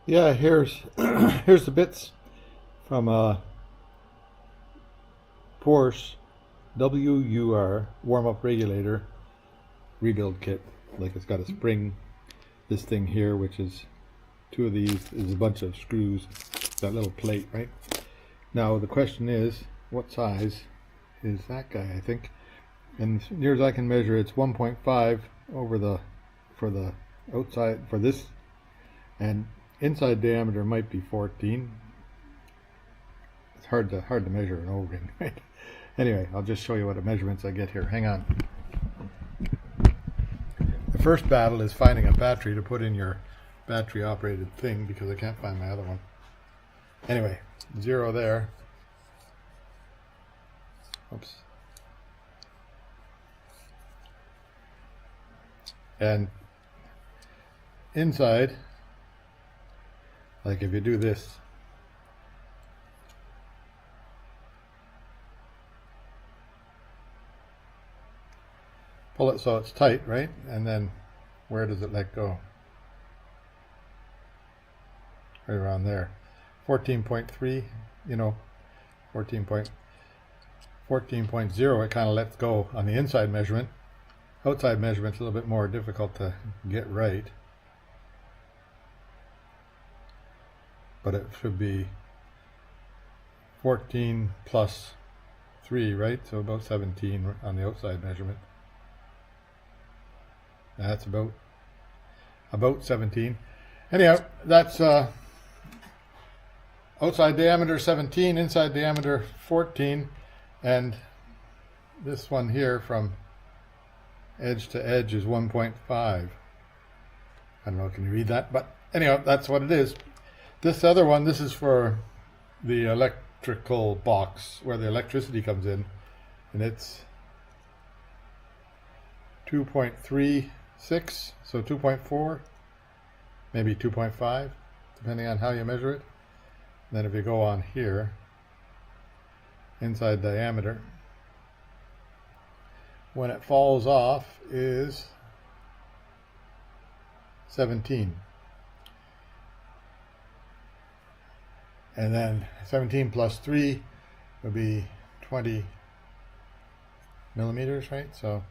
Yeah, here's here's the bits from a Porsche WUR warm-up regulator rebuild kit. Like, it's got a spring, this thing here, which is two of these, is a bunch of screws, that little plate, right? Now the question is, what size is that guy? I think, and as near as I can measure, it's 1.5 over the for the outside for this, and inside diameter might be 14. It's hard to measure an O-ring, right? Anyway, I'll just show you what measurements I get here. Hang on. The first battle is finding a battery to put in your battery operated thing, because I can't find my other one. Anyway, 0 there. Oops. And inside, like if you do this, pull it so it's tight, right? And then where does it let go? Right around there. 14.3, you know, 14.0, it kind of lets go on the inside measurement. Outside measurement's a little bit more difficult to get right, but it should be 14 plus 3, right? So about 17 on the outside measurement. That's about 17. Anyhow, that's outside diameter 17, inside diameter 14, and this one here from edge to edge is 1.5. I don't know, can you read that? But anyhow, that's what it is. This other one, this is for the electrical box where the electricity comes in, and it's 2.36, so 2.4, maybe 2.5, depending on how you measure it. And then if you go on here, inside diameter, when it falls off is 17. And then 17 plus 3 would be 20 millimeters, right? So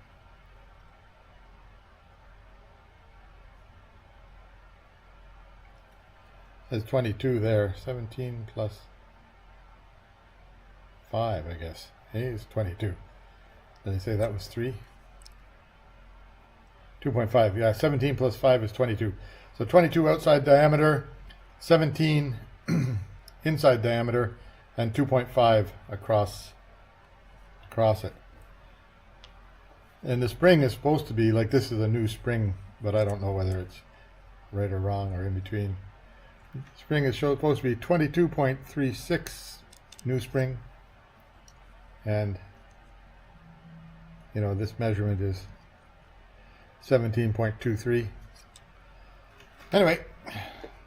there's 22 there. 17 plus 5, I guess. Hey, is 22. Did I say that was 3? 2.5. Yeah, 17 plus 5 is 22. So 22 outside diameter, 17 inside diameter, and 2.5 across it. And the spring is supposed to be like, this is a new spring, but I don't know whether it's right or wrong or in between. Spring is supposed to be 22.36 new spring, and you know, this measurement is 17.23. Anyway,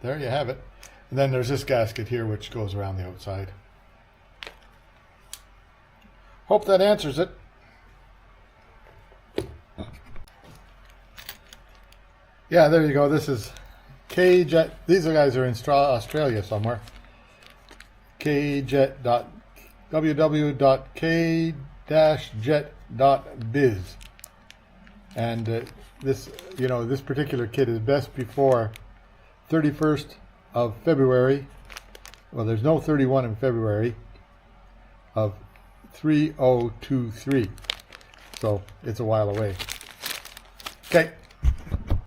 there you have it. And then there's this gasket here which goes around the outside. Hope that answers it. Yeah, there you go. This is K-Jet. These guys are in Australia somewhere. K-Jet. www.k-jet.biz. And this, you know, this particular kit is best before 31st of February. Well, there's no 31 in February of 3023. So it's a while away. Okay.